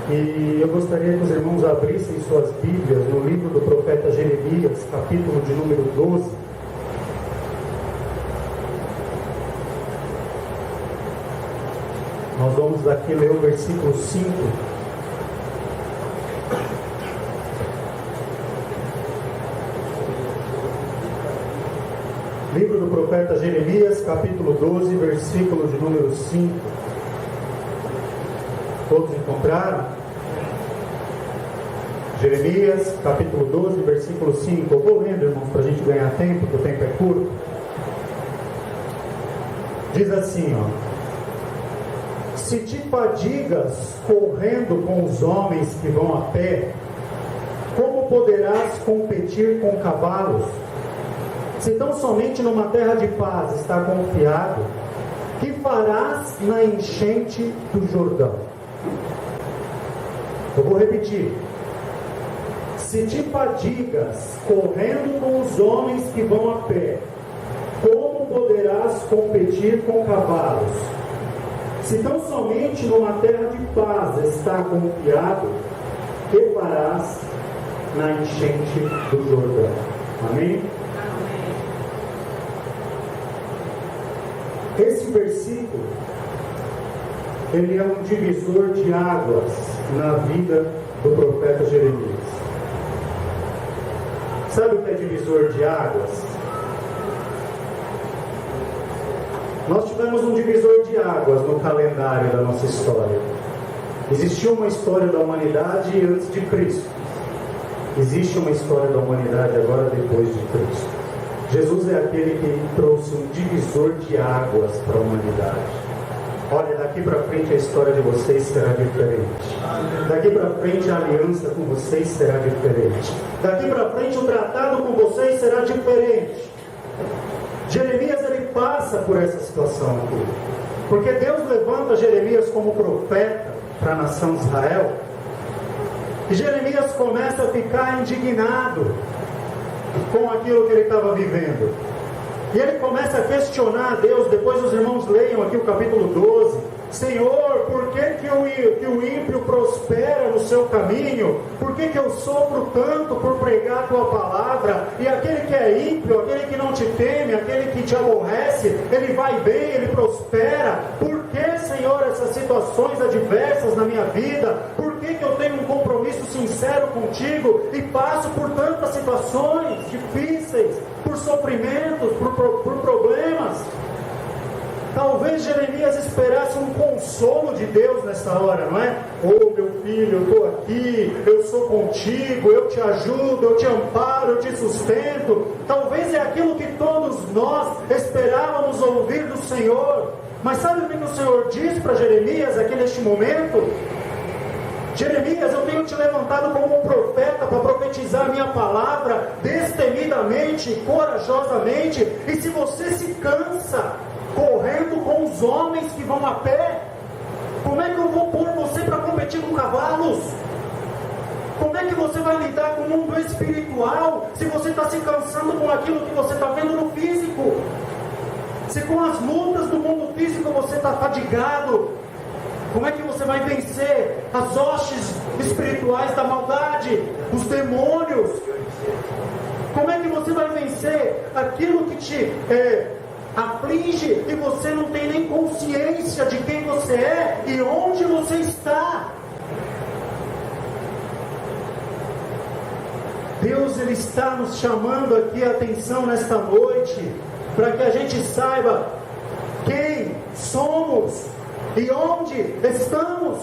E eu gostaria que os irmãos abrissem suas Bíblias no livro do profeta Jeremias, capítulo de número 12. Nós vamos aqui ler o versículo 5. Livro do profeta Jeremias, capítulo 12, versículo de número 5. Todos encontraram? Jeremias, capítulo 12, versículo 5. Eu vou lendo, irmãos, para a gente ganhar tempo, porque o tempo é curto. Diz assim, se te fadigas correndo com os homens que vão a pé, como poderás competir com cavalos? Se tão somente numa terra de paz está confiado, que farás na enchente do Jordão? Eu vou repetir. Se te fadigas correndo com os homens que vão a pé, como poderás competir com cavalos? Se tão somente numa terra de paz está confiado, que farás na enchente do Jordão? Amém? Esse versículo, ele é um divisor de águas na vida do profeta Jeremias. Sabe o que é divisor de águas? Nós tivemos um divisor de águas no calendário da nossa história. Existiu uma história da humanidade antes de Cristo. Existe uma história da humanidade agora depois de Cristo. Jesus é aquele que trouxe um divisor de águas para a humanidade. Olha, daqui para frente a história de vocês será diferente. Daqui para frente a aliança com vocês será diferente. Daqui para frente o tratado com vocês será diferente. Jeremias, ele passa por essa situação aqui. Porque Deus levanta Jeremias como profeta para a nação de Israel. E Jeremias começa a ficar indignado com aquilo que ele estava vivendo. E ele começa a questionar a Deus. Depois os irmãos leiam aqui o capítulo 12. Senhor, por que o ímpio prospera no seu caminho? Por que eu sofro tanto por pregar a tua palavra? E aquele que é ímpio, aquele que não te teme, aquele que te aborrece, ele vai bem, ele prospera. Por que, Senhor, essas situações adversas na minha vida? Por que eu tenho um compromisso sincero contigo e passo por tantas situações difíceis, por sofrimentos, por problemas? Talvez Jeremias esperasse um consolo de Deus nessa hora, não é? Oh, meu filho, eu estou aqui, eu sou contigo, eu te ajudo, eu te amparo, eu te sustento. Talvez é aquilo que todos nós esperávamos ouvir do Senhor. Mas sabe o que o Senhor diz para Jeremias aqui neste momento? Jeremias, eu tenho te levantado como um profeta para profetizar a minha palavra destemidamente, corajosamente. E se você se cansa correndo com os homens que vão a pé, como é que eu vou pôr você para competir com cavalos? Como é que você vai lidar com o mundo espiritual se você está se cansando com aquilo que você está vendo no físico? Se com as lutas do mundo físico você está fadigado, como é que você vai vencer as hostes espirituais da maldade, os demônios? Como é que você vai vencer aquilo que te aflige e você não tem nem consciência de quem você é e onde você está? Deus, ele está nos chamando aqui a atenção nesta noite, para que a gente saiba quem somos e onde estamos.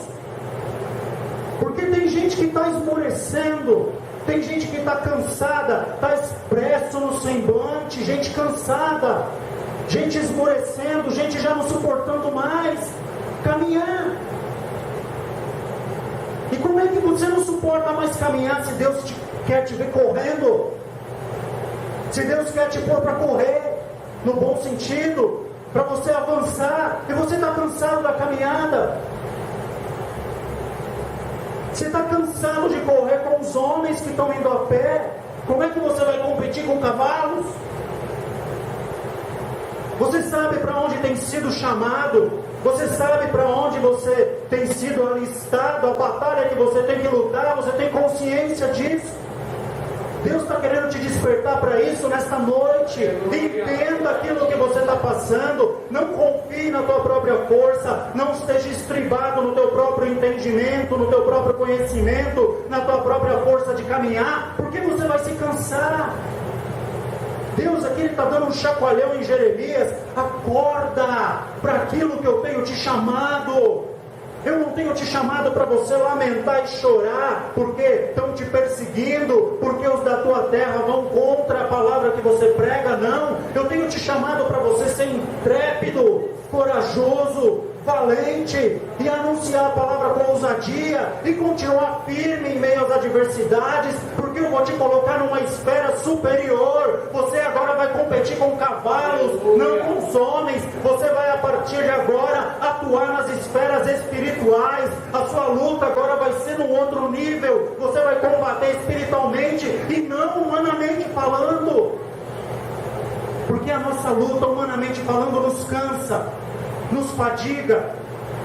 Porque tem gente que está esmorecendo, tem gente que está cansada, está expresso no semblante, gente cansada, gente esmorecendo, gente já não suportando mais caminhar. E como é que você não suporta mais caminhar se Deus quer te ver correndo? Se Deus quer te pôr para correr, no bom sentido, para você avançar, e você está cansado da caminhada? Você está cansado de correr com os homens que estão indo a pé? Como é que você vai competir com cavalos? Você sabe para onde tem sido chamado? Você sabe para onde você tem sido alistado, a batalha que você tem que lutar, você tem consciência disso. Deus está querendo te despertar para isso nesta noite. Entenda aquilo que você está passando. Não confie na tua própria força. Não esteja estribado no teu próprio entendimento, no teu próprio conhecimento, na tua própria força de caminhar, porque você vai se cansar. Deus aqui está dando um chacoalhão em Jeremias. Acorda para aquilo que eu tenho te chamado. Eu não tenho te chamado para você lamentar e chorar porque estão te perseguindo, porque os da tua terra vão contra a palavra que você prega. Não, eu tenho te chamado para você ser intrépido, corajoso, valente e anunciar a palavra com ousadia e continuar firme em meio às adversidades, porque eu vou te colocar numa esfera superior. Você agora vai competir com cavalos, não com os homens. Você vai a partir de agora atuar nas esferas espirituais. A sua luta agora vai ser num outro nível. Você vai combater espiritualmente e não humanamente falando, porque a nossa luta, humanamente falando, nos cansa, nos fadiga.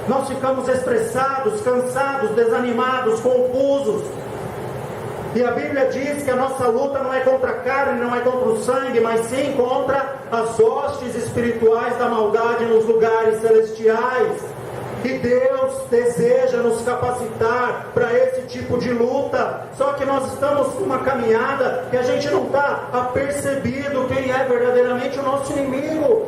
Nós ficamos estressados, cansados, desanimados, confusos. E a Bíblia diz que a nossa luta não é contra a carne, não é contra o sangue, mas sim contra as hostes espirituais da maldade nos lugares celestiais. E Deus deseja nos capacitar para esse tipo de luta. Só que nós estamos numa caminhada que a gente não está apercebido quem é verdadeiramente o nosso inimigo.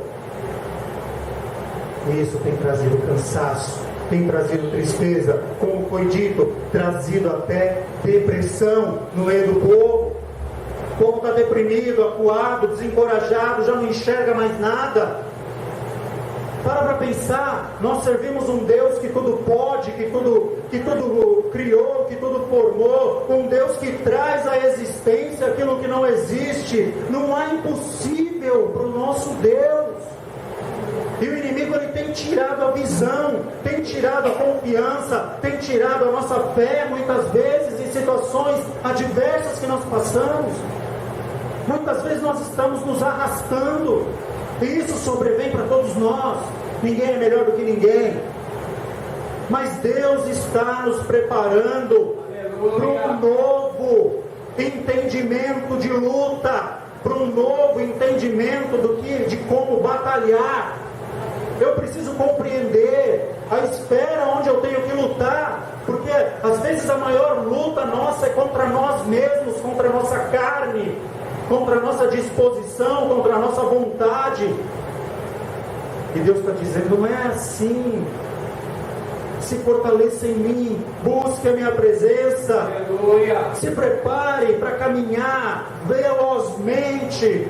Isso tem trazido cansaço, tem trazido tristeza, como foi dito, trazido até depressão no meio do povo. O povo está deprimido, acuado, desencorajado, já não enxerga mais nada. Para pensar, nós servimos um Deus que tudo pode, que tudo criou, que tudo formou, um Deus que traz à existência aquilo que não existe. Não há impossível para o nosso Deus. E o inimigo, ele tem tirado a visão, tem tirado a confiança, tem tirado a nossa fé, muitas vezes, em situações adversas que nós passamos. Muitas vezes nós estamos nos arrastando, e isso sobrevém para todos nós. Ninguém é melhor do que ninguém, mas Deus está nos preparando para um novo entendimento de luta, para um novo entendimento de como batalhar. Eu preciso compreender a esfera onde eu tenho que lutar, porque às vezes a maior luta nossa é contra nós mesmos, contra a nossa carne, contra a nossa disposição, contra a nossa vontade. E Deus está dizendo, não é assim. Se fortaleça em mim, busque a minha presença, aleluia. Se prepare para caminhar velozmente,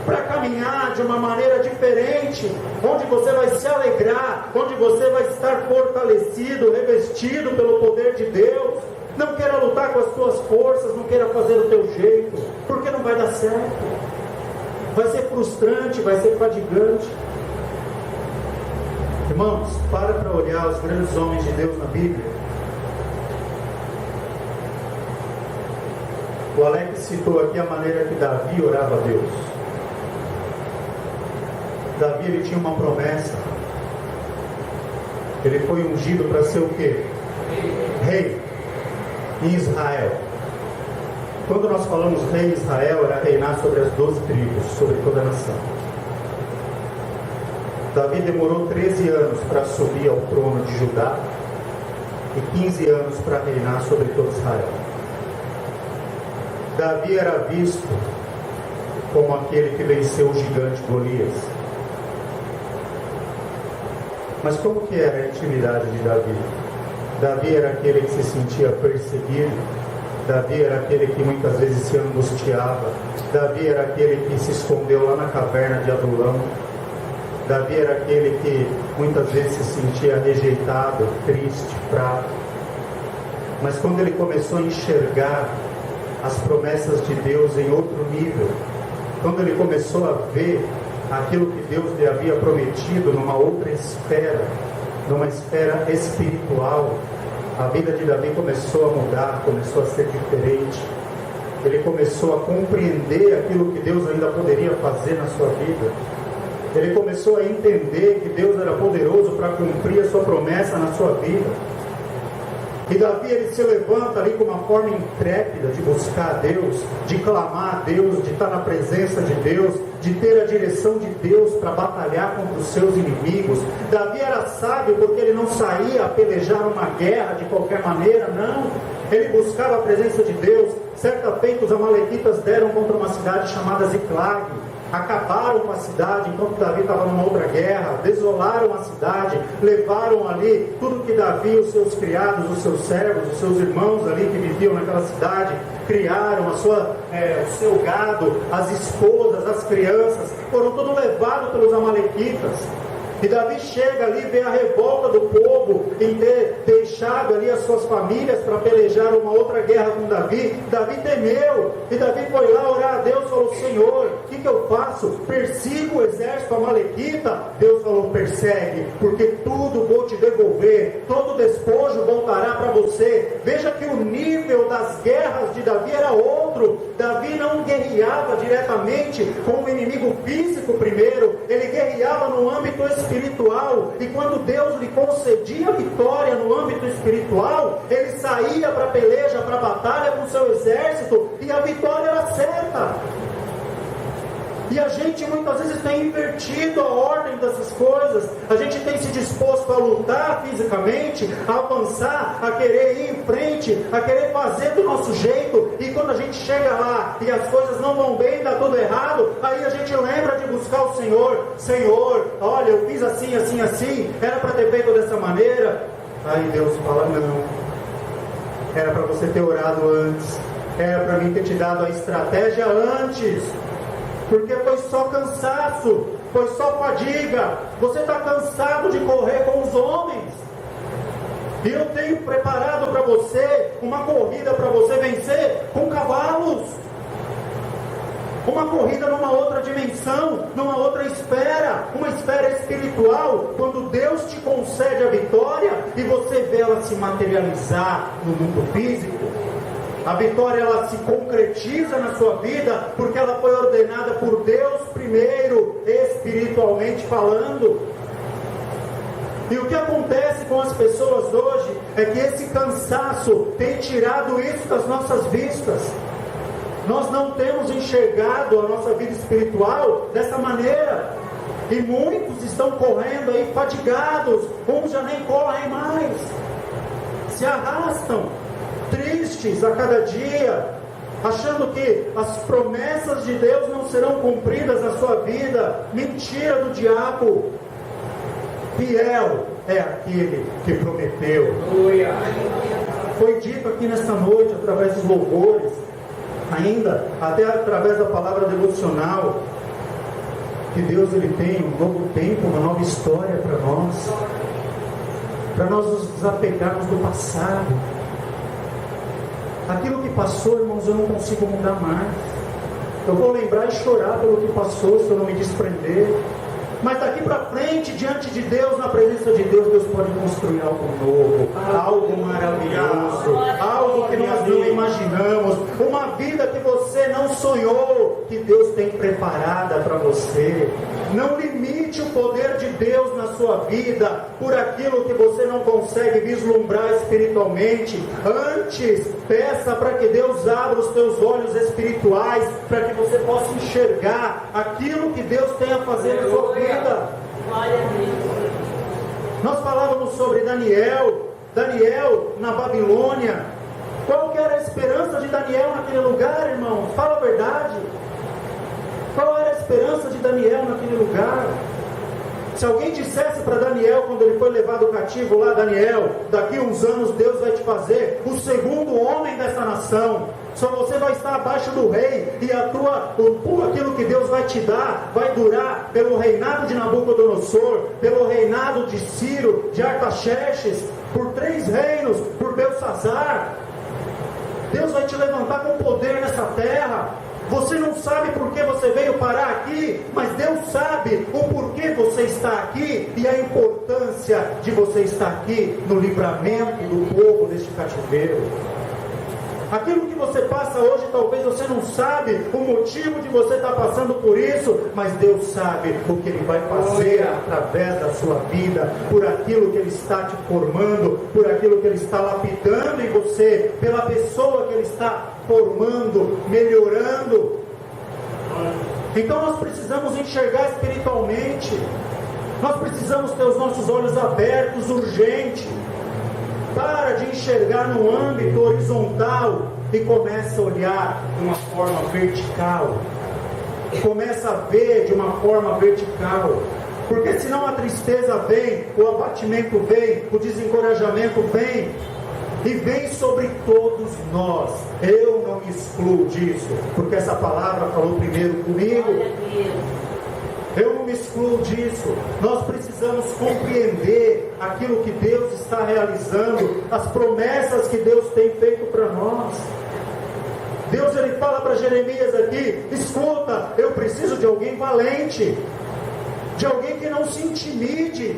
para caminhar de uma maneira diferente, onde você vai se alegrar, onde você vai estar fortalecido, revestido pelo poder de Deus. Não queira lutar com as tuas forças, não queira fazer do teu jeito, porque não vai dar certo. Vai ser frustrante, vai ser fadigante. Irmãos, para olhar os grandes homens de Deus na Bíblia. O Alex citou aqui a maneira que Davi orava a Deus. Davi, ele tinha uma promessa. Ele foi ungido para ser o quê? Rei em Israel. Quando nós falamos rei em Israel, era reinar sobre as 12 tribos, sobre toda a nação. Davi demorou 13 anos para subir ao trono de Judá e 15 anos para reinar sobre todo Israel. Davi era visto como aquele que venceu o gigante Golias. Mas como que era a intimidade de Davi? Davi era aquele que se sentia perseguido. Davi era aquele que muitas vezes se angustiava. Davi era aquele que se escondeu lá na caverna de Adulão. Davi era aquele que muitas vezes se sentia rejeitado, triste, fraco. Mas quando ele começou a enxergar as promessas de Deus em outro nível, quando ele começou a ver aquilo que Deus lhe havia prometido numa outra esfera, numa esfera espiritual, a vida de Davi começou a mudar, começou a ser diferente. Ele começou a compreender aquilo que Deus ainda poderia fazer na sua vida. ele começou a entender que Deus era poderoso para cumprir a sua promessa na sua vida. E Davi, ele se levanta ali com uma forma intrépida de buscar a Deus, de clamar a Deus, de estar na presença de Deus, de ter a direção de Deus para batalhar contra os seus inimigos. Davi era sábio porque ele não saía a pelejar uma guerra de qualquer maneira, não. Ele buscava a presença de Deus. Certa feita, os amalequitas deram contra uma cidade chamada Ziclag. Acabaram com a cidade enquanto Davi estava numa outra guerra, desolaram a cidade, levaram ali tudo que Davi, os seus criados, os seus servos, os seus irmãos ali que viviam naquela cidade, criaram o seu gado, as esposas, as crianças, foram tudo levados pelos amalequitas. E Davi chega ali, vê a revolta do povo em ter deixado ali as suas famílias para pelejar uma outra guerra com Davi. Davi temeu, e Davi foi lá orar a Deus, falou: Senhor, o que eu faço? Persigo o exército amalequita? Deus falou: persegue, porque tudo vou te devolver, todo despojo voltará para você. Veja que o nível das guerras de Davi era outro. Davi não guerreava diretamente com o inimigo físico primeiro, ele guerreava no âmbito espiritual, e quando Deus lhe concedia vitória no âmbito espiritual, ele saía para a peleja, para a batalha com seu exército, e a vitória era certa. E a gente muitas vezes tem invertido a ordem dessas coisas. A gente tem se disposto a lutar fisicamente, a avançar, a querer ir em frente, a querer fazer do nosso jeito, e quando a gente chega lá e as coisas não vão bem, dá tudo errado, aí a gente lembra de buscar o Senhor. Senhor, olha, eu fiz assim, assim, assim, era para ter feito dessa maneira. Aí Deus fala: não, era para você ter orado antes, era para mim ter te dado a estratégia antes, porque foi só cansaço, foi só fadiga. Você está cansado de correr com os homens, e eu tenho preparado para você uma corrida para você vencer com cavalos, uma corrida numa outra dimensão, numa outra esfera, uma esfera espiritual, quando Deus te concede a vitória e você vê ela se materializar no mundo físico. A vitória, ela se concretiza na sua vida porque ela foi ordenada por Deus primeiro, espiritualmente falando. E o que acontece com as pessoas hoje é que esse cansaço tem tirado isso das nossas vistas. Nós não temos enxergado a nossa vida espiritual dessa maneira, e muitos estão correndo aí fadigados, uns já nem correm mais, se arrastam, tristes a cada dia, achando que as promessas de Deus não serão cumpridas na sua vida. Mentira do diabo. Fiel é aquele que prometeu. Foi dito aqui nesta noite, através dos louvores, ainda até através da palavra devocional, que Deus, ele tem um novo tempo, uma nova história para nós nos desapegarmos do passado. Aquilo que passou, irmãos, eu não consigo mudar mais. Eu vou lembrar e chorar pelo que passou, se eu não me desprender. Mas daqui para frente, diante de Deus, na presença de Deus, Deus pode construir algo novo, algo maravilhoso, algo que nós não imaginamos, uma vida que você não sonhou, que Deus tem preparada para você. Não limite o poder de Deus na sua vida por aquilo que você não consegue vislumbrar espiritualmente. Antes, peça para que Deus abra os teus olhos espirituais, para que você possa enxergar aquilo que Deus tem a fazer na sua vida. Nós falávamos sobre Daniel na Babilônia. Qual que era a esperança de Daniel naquele lugar, irmãos? Fala a verdade. Qual era a esperança de Daniel naquele lugar? Se alguém dissesse para Daniel, quando ele foi levado cativo lá: Daniel, daqui uns anos Deus vai te fazer o segundo homem dessa nação, só você vai estar abaixo do rei, e aquilo que Deus vai te dar vai durar pelo reinado de Nabucodonosor, pelo reinado de Ciro, de Artaxerxes, por 3 reinos, por Belsazar. Deus vai te levantar com poder nessa terra. Você não sabe por que você veio parar aqui, mas Deus sabe o porquê você está aqui e a importância de você estar aqui no livramento do povo deste cativeiro. Aquilo que você passa hoje, talvez você não sabe o motivo de você estar passando por isso, mas Deus sabe o que Ele vai fazer através da sua vida, por aquilo que Ele está te formando, por aquilo que Ele está lapidando em você, pela pessoa que Ele está formando, melhorando. Então nós precisamos enxergar espiritualmente, nós precisamos ter os nossos olhos abertos, urgente. Para de enxergar no âmbito horizontal e começa a olhar de uma forma vertical. Começa a ver de uma forma vertical. Porque senão a tristeza vem, o abatimento vem, o desencorajamento vem. E vem sobre todos nós. Eu não me excluo disso, porque essa palavra falou primeiro comigo. Eu não me excluo disso. Nós precisamos compreender aquilo que Deus está realizando, as promessas que Deus tem feito para nós. Deus, Ele fala para Jeremias aqui: escuta, eu preciso de alguém valente, de alguém que não se intimide,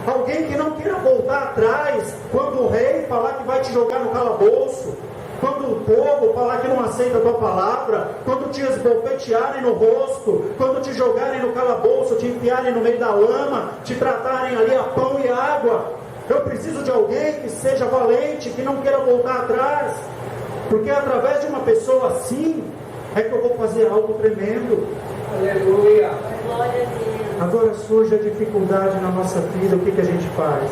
alguém que não queira voltar atrás quando o rei falar que vai te jogar no calabouço, quando o povo falar que não aceita a tua palavra, quando te esbofetearem no rosto, quando te jogarem no calabouço, te enfiarem no meio da lama, te tratarem ali a pão e água. Eu preciso de alguém que seja valente, que não queira voltar atrás, porque através de uma pessoa assim é que eu vou fazer algo tremendo. Aleluia. Glória a Deus. Agora surge a dificuldade na nossa vida, o que a gente faz?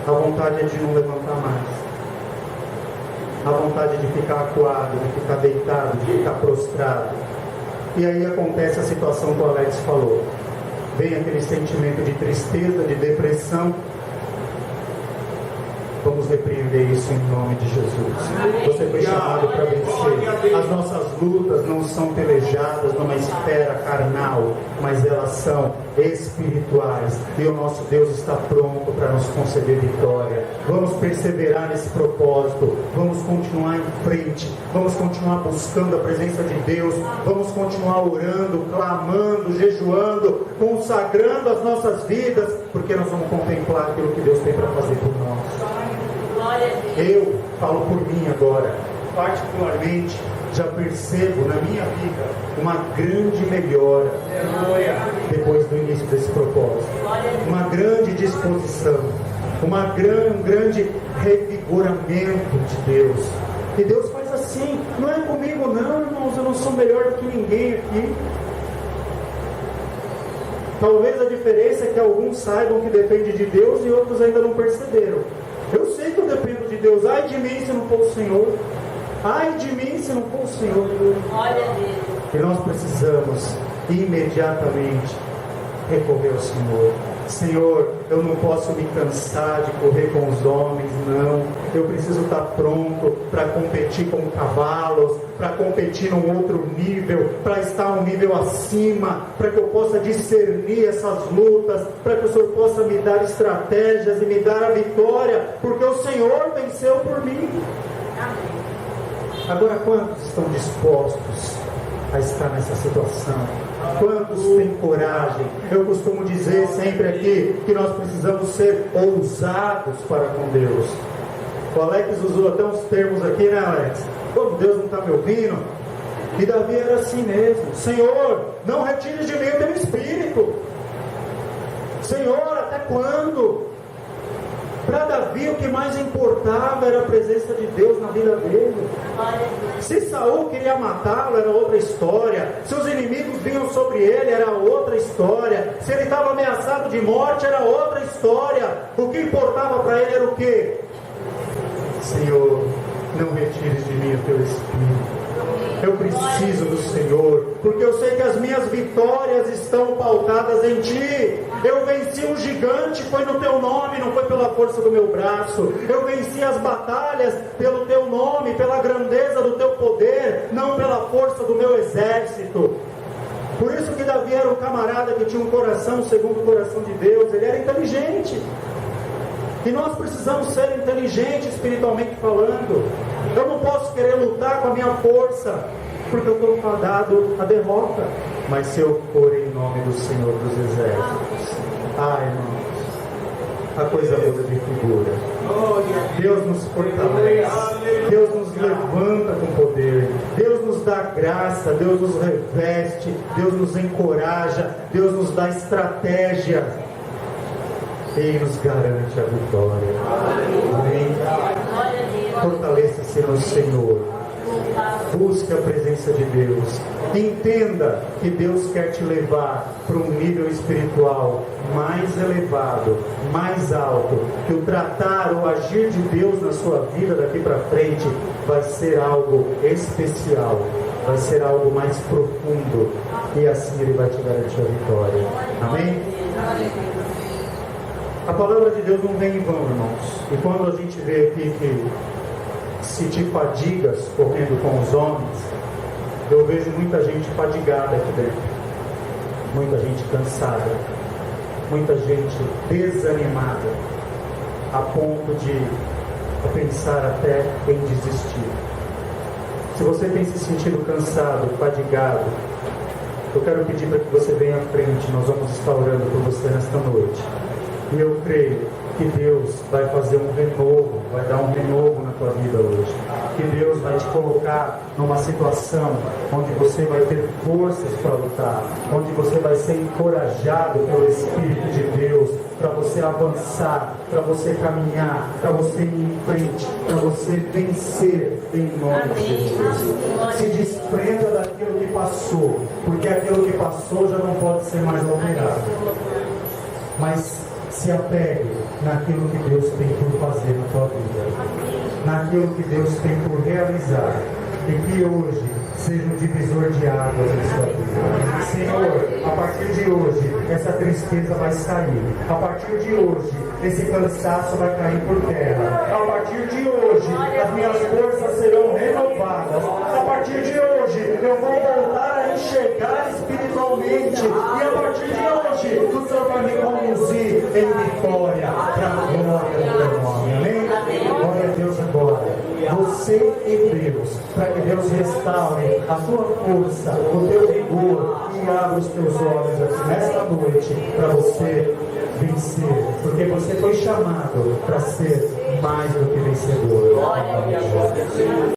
A vontade é de não levantar mais. A vontade de ficar acuado, de ficar deitado, de ficar prostrado. E aí acontece a situação que o Alex falou. Vem aquele sentimento de tristeza, de depressão. Vamos repreender isso em nome de Jesus. Você foi chamado para vencer. As nossas lutas não são pelejadas numa esfera carnal, mas elas são espirituais. E o nosso Deus está pronto para nos conceder vitória. Vamos perseverar nesse propósito. Vamos continuar em frente. Vamos continuar buscando a presença de Deus. Vamos continuar orando, clamando, jejuando, consagrando as nossas vidas, porque nós vamos contemplar aquilo que Deus tem para fazer por nós. Eu falo por mim agora, particularmente, já percebo na minha vida uma grande melhora depois do início desse propósito, uma grande disposição, um grande revigoramento de Deus. E Deus faz assim, não é comigo não, irmãos, eu não sou melhor do que ninguém aqui. Talvez a diferença é que alguns saibam que depende de Deus e outros ainda não perceberam. Eu sei que eu dependo de Deus. Ai de mim se não for o Senhor. Ai de mim se não for o Senhor. Glória a Deus. E nós precisamos imediatamente recorrer ao Senhor. Senhor, eu não posso me cansar de correr com os homens, não. Eu preciso estar pronto para competir com cavalos, para competir num outro nível, para estar um nível acima, para que eu possa discernir essas lutas, para que o Senhor possa me dar estratégias e me dar a vitória, porque o Senhor venceu por mim. Agora, quantos estão dispostos a estar nessa situação? Quantos têm coragem? Eu costumo dizer sempre aqui que nós precisamos ser ousados para com Deus. O Alex usou até uns termos aqui, né, Alex? Como Deus não está me ouvindo? E Davi era assim mesmo: Senhor, não retires de mim o teu espírito. Senhor, até quando? Para Davi o que mais importava era a presença de Deus na vida dele. Se Saul queria matá-lo, era outra história. Se os inimigos vinham sobre ele, era outra história. Se ele estava ameaçado de morte, era outra história. O que importava para ele era o quê? Senhor, não retires de mim o teu espírito. Eu preciso do Senhor, porque eu sei que as minhas vitórias estão pautadas em Ti. Eu venci um gigante, foi no Teu nome, não foi pela força do meu braço. Eu venci as batalhas pelo Teu nome, pela grandeza do Teu poder, não pela força do meu exército. Por isso que Davi era um camarada que tinha um coração segundo o coração de Deus. Ele era inteligente. E nós precisamos ser inteligentes espiritualmente falando. Eu não posso querer lutar com a minha força, porque eu estou fadado à derrota. Mas se eu for em nome do Senhor dos Exércitos, a coisa muda de figura. Deus nos fortalece, Deus nos levanta com poder, Deus nos dá graça, Deus nos reveste, Deus nos encoraja, Deus nos dá estratégia e nos garante a vitória. Amém? Fortaleça-se no Senhor, busque a presença de Deus, entenda que Deus quer te levar para um nível espiritual mais elevado, mais alto, que o tratar, o agir de Deus na sua vida daqui para frente vai ser algo especial, vai ser algo mais profundo, e assim Ele vai te garantir a vitória. Amém? A palavra de Deus não vem em vão, irmãos, e quando a gente vê aqui que se te fadigas correndo com os homens, eu vejo muita gente fadigada aqui dentro, muita gente cansada, muita gente desanimada, a ponto de pensar até em desistir. Se você tem se sentido cansado, fadigado, eu quero pedir para que você venha à frente, nós vamos estar orando por você nesta noite. E eu creio que Deus vai fazer um renovo, vai dar um renovo na tua vida hoje. Que Deus vai te colocar numa situação onde você vai ter forças para lutar, onde você vai ser encorajado pelo Espírito de Deus, para você avançar, para você caminhar, para você ir em frente, para você vencer em nome de Jesus. Se desprenda daquilo que passou, porque aquilo que passou já não pode ser mais alterado. Mas se apegue naquilo que Deus tem por fazer na tua vida, naquilo que Deus tem por realizar, e que hoje seja um divisor de águas na sua vida. Senhor, a partir de hoje, essa tristeza vai sair. A partir de hoje, esse cansaço vai cair por terra. A partir de hoje, as minhas forças serão renovadas. A partir de hoje, eu vou voltar a enxergar espiritualmente. E a partir de hoje, o Senhor vai me conduzir em vitória para a glória do teu nome. Amém? Glória a Deus agora. Você e Deus, para que Deus restaure a tua força, o teu vigor, e abra os teus olhos aqui nesta noite para você vencer, porque você foi chamado para ser mais do que vencedor.